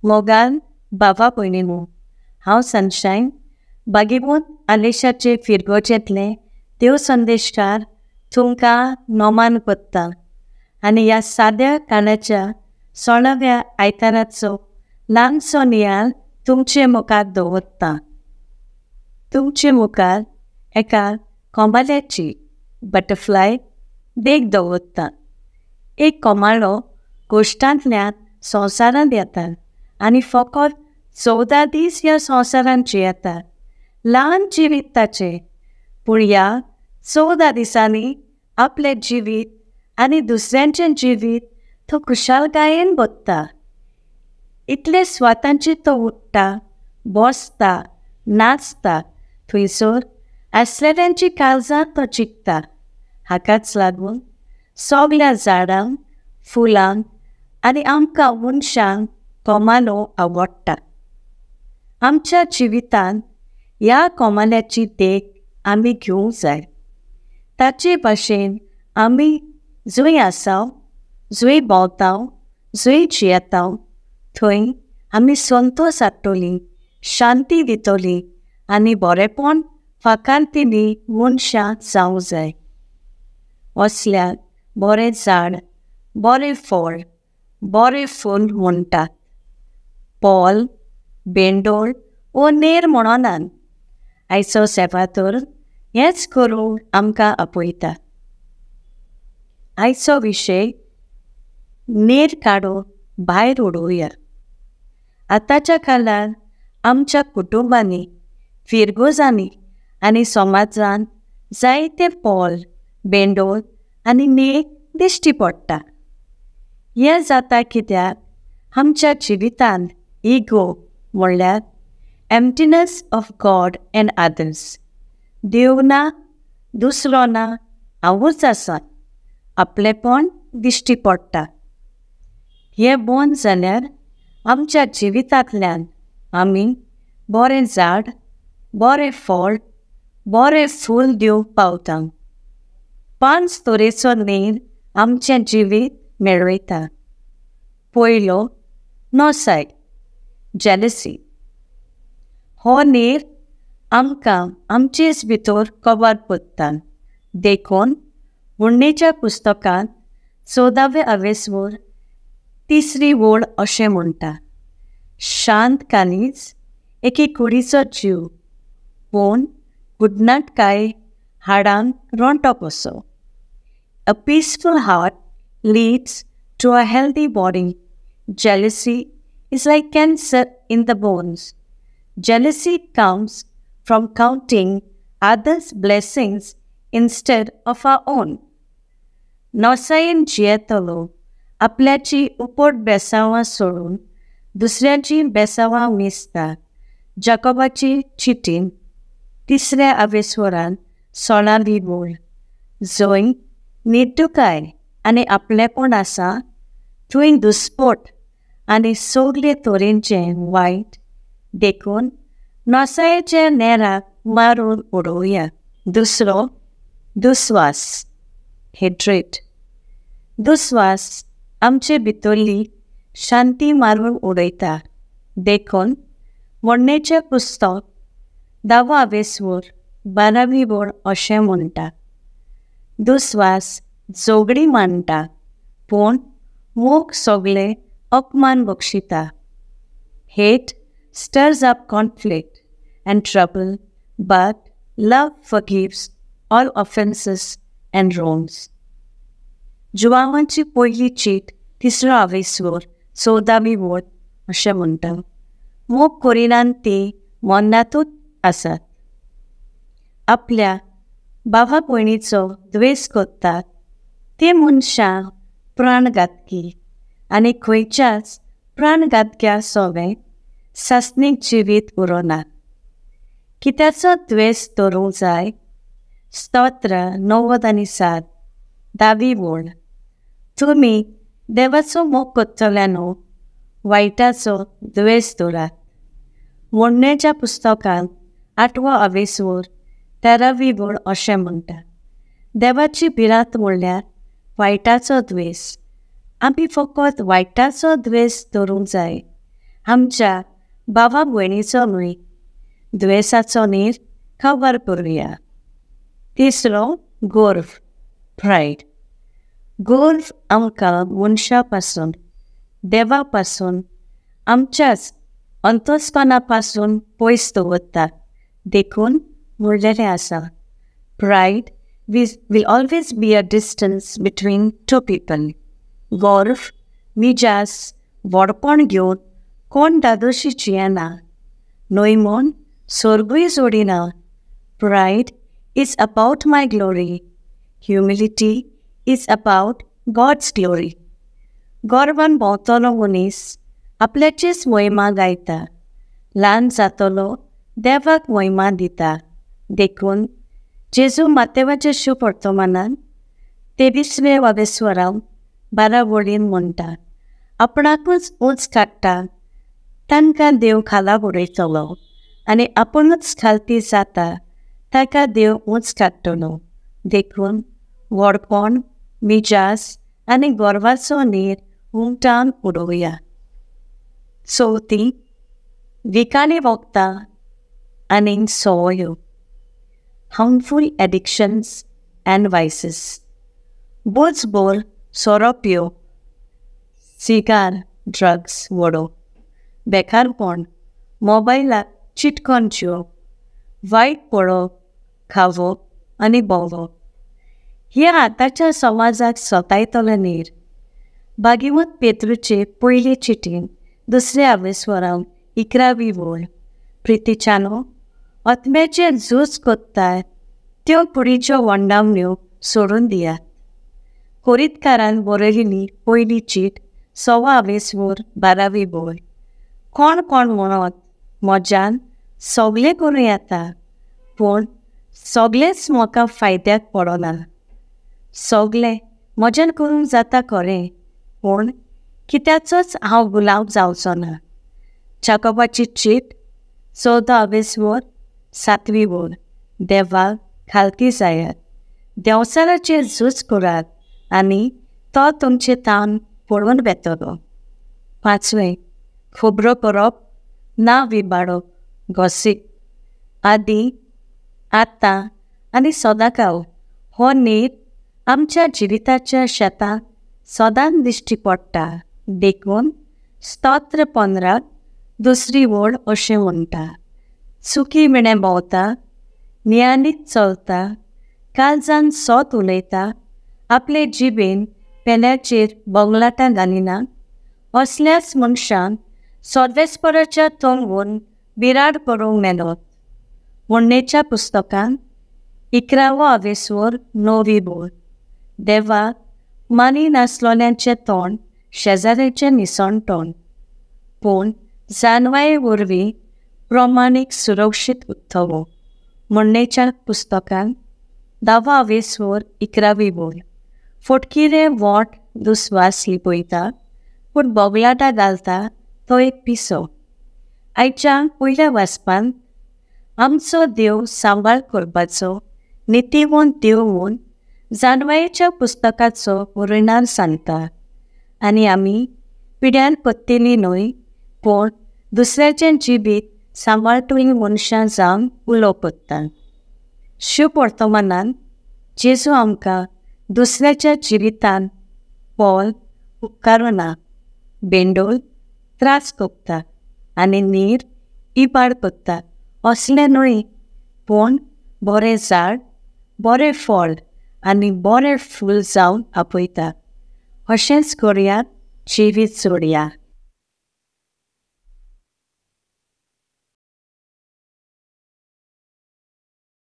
मोगान बाबा भयणींनो, हांव सनशायन बागेमूत आलेशाचे फिरगोचेंतले देव संदेशकार तुमकां नोमान कोत्ता आनी ह्या साद्या काळाच्या 16व्या आयताराचो ल्हानसो नियाळ तुमचे मुखार दवरता. तुमचे मुखार एका कोंबाल्याची बटरफ्लाय देख दवरता. एक कोंबाळो गोश्टांतल्यान संवसारांत येता आनी फकत 14 दीस ह्या संवसारांत जियेता. ल्हान जिवीत ताचें, पूण ह्या 14 दिसांनी आपलें जिवीत आनी दुसऱ्यांचें जिवीत तो खुशालकायेन भोगता. इतले स्वातांचेर तो उठ्ठा, बसता, नाचता, थंयसर आसलेल्यांची काळजां तो जिखता. हाकाच लागून सगल्या झाडांक, फुलांक आनी आमकां मनशांक कोंबालो आवडटा. आमच्या जिवितांत ह्या कोंबाल्याची देख आमी घेवंक जाय. ताचे भाशेन आमी जंय आसाव, जंय भोंवताव, जंय जियेताव, थंय आमी संतोश हाडटलीं, शांती दितलीं आनी बरेपण फांकारतलीं मनशां जावंक जाय. असल्याक बरें झाड, बरें फळ, बरें फूल म्हणटात. पोल, बेंडोळ वो नेर म्हणोनान. आयचो सेवातोर हेंच करूंक आमकां आपयता. आयचो विशय नेर काडून भायर उडोवया. आतांच्या काळार आमच्या कुटुंबांनी, फिरगोजांनी आनी समाजान जायते पोल, बेंडोळ आनी नेर दिश्टी पडटा. हें जाता कित्याक आमच्या जिवितांत इगो म्हणल्यार emptiness of God and others. देव ना, दुसरो ना, हांवूच आसा, आपलेपण दिश्टी पडटा. हें बंद जाल्यार आमच्या जिवितांतल्यान आमी बरें झाड, बरें फळ, बरें फूल दिवंक पावता. 5 तरेचो नेर आमचें जिवीत मेळयता. पयलो, नोसाय, जेलसी. हो नेर आमकां आमचेच भितर कवर कोत्ता. देखून उण्णेच्या पुस्तकांत 14वें अवेसवर 3री ओळ अशें म्हणटा: शांत कानीज एके कुडीचो जीव, पूण गुडनाटकाय हाडांक रोंटो कसो. A peaceful heart leads to a healthy body. Jealousy is like cancer in the bones. Jealousy comes from counting others' blessings instead of our own. नोसायेन जियेतलो आपल्याची उपट बेसांवां सोडून दुसऱ्याची बेसांवां मेजता. जाकोबाची चिटीन 3ऱ्या अवेसवरान 16वी ओळ. जंय निर्दुकाय आनी आपलेपण आसा, थंय दुस्पट आनी सगळे तरेचें वायट. देखून नोसायेच्या नेराक मारून उडोवया. दुसरो, दुस्वास, हेट्रेट. दुस्वास आमचे भितरली शांती मारून उडयता. देखून मोडणेचें पुस्तक 10वें अवेसवर 12वी ओळ अशें म्हणटा: दुस्वास झगडी मांडटा, पूण मोग सगळे अपमान बक्षिता. Hate stirs up conflict and trouble, but love forgives all offenses and wrongs. जुवांवांची पयली चीट 3रो अवेसवर 14वी ओळ अशें म्हणटा: मोग करिनात ती मरणांतूच आसात. आपल्या भावा भयणीचो द्वेस करतात ते मनशां प्राणघातकी आनी खंयच्याच प्राणघातक्या सोबे सासणीक जिवीत उरोना. कित्याचो द्वेस धरूंक जाय? स्तोत्र 90:7, 10वी ओळ. तुमी देवाचो मोग करतले न्हू, वायटाचो द्वेस धरात. मोडणेच्या पुस्तकांत 8वो अवेसवर 13वी ओळ अशें म्हणटा: देवाची भिरांत म्हणल्यार वायटाचो द्वेस. आमी फकत वायटाचो द्वेस धरूंक जाय आमच्या भावा भयणीचो न्हय, दुयेंसाचो नीर कवर करुया. तिसरो गर्व, प्रायड. गर्व आमकां मनशा पासून, देवा पासून, आमच्याच अंतस्कना पासून पयस दवरता देखून म्हणलेलें आसा. Pride will always be a distance between two people. गर्व निजास व्हडपण घेवन कोण दादोशी जियेना, न्हय म्हूण सोर्गूय जोडिना. Pride is about my glory. Humility is about God's glory. गर्वान भोंवतलो मनीस आपल्याचीच महिमा गायता, ल्हान जातलो देवाक महिमा दिता. देखून जेजू मातेवाच्या शुभ वर्तमानान 23वे स्वरांत 12 वळीन म्हणटा, आपणाकूच उंच काडटा तांकां देव खाला उडयतलो, आनी आपुणूच खालती जाता ताका देव उंच काडटलो. देखून व्हडपण, मिजास आनी गर्वाचो नीर उमटावन उडोवया. चवथी, विकाणी वखदां आनी संवयो. Harmful addictions and vices. बुजबोर, सोरो पिवप, सिगार, ड्रग्स वडो, बेकारपण, मोबायलाक चिटकोन जिवप, वायट पळोवप, खावप आनी भोंवप. हे आतांच्या समाजाक सतायतले नीर. भागीवंत पेद्रूचे पयली चिटीन 2 स्वरांत 11वी वळ. प्रितीच्यानो, आत्म्याचेर झूज कोत्ताय त्यो कुडीच्यो वंडावण्यो सोडून दियात. कोरीतकारान बरयिल्ली पयली चीट 6वर 12वी वळ. कोण कोण म्हणत म्हज्यान सगलें करूं येता, पूण सगलेंच म्हाका फायद्याक पडना. सगलें म्हज्यान करूंक जाता खरें, पूण कित्याचोच हांव गुलाम जावचो ना. जाकोबाची चीट 14वे वर 7वी वळ. देवाक खालती जायात, देंवचाराचेर झूज करात आनी तो तुमचें ताण पळोवन वेतलो. 5वें, खोबरो करप ना विबाडप, गॉसिप. आदी, आतां आनी सदांकाळ हो नीर आमच्या जिविताच्या शेतांत सदांच दिश्टी पडटा. देखून स्तोत्र 15 2री वळ अशें म्हणटा, चुकी विणें भोंवता, नियानीत चलता, काळजान सोत उलयता, आपले जिबेन पेल्याचेर बोगलाटां घालिना, असल्याच मनशांक सर्वेस्पराच्या तोंगून बिराड करूंक मेळत. म्हणणेच्या पुस्तकांत 11वे वर 9वी वळ. देवाक मानी नासलोल्यांचें तोंड शेजाऱ्याचें निसणटोण, पूण जानवाये वरवीं प्रमाणीक सुरक्षीत उत्तवो. म्हणणेच्या पुस्तकांत 10वे वर 11वी वळ. फटकिरे वोट दुस्वास लिपयता, पूण बोगलाटा घालता तो एक पिसो. आयच्या पयल्या वाचपांत आमचो देव सांबाळ करपाचो नितीवंत देव म्हूण जानवायेच्या पुस्तकाचो वर्णन सांगता, आनी आमी पिड्यान पत्तेली न्हय, पूण दुसऱ्याचें जिबीत सांबाळटलीं मनशां जावन उलो कोत्ता. शुभ वर्तमानान जेजू आमकां दुसऱ्याच्या जिवितांत पोल उपकारूना, बेंडोल त्रास कोत्ता आनी नीर इबाड कोत्ता असलें न्हय, पूण बरें झाड, बरें फळ आनी बरें फूल जावन आपयता. अशेंच करयात, जिवीत जोडया.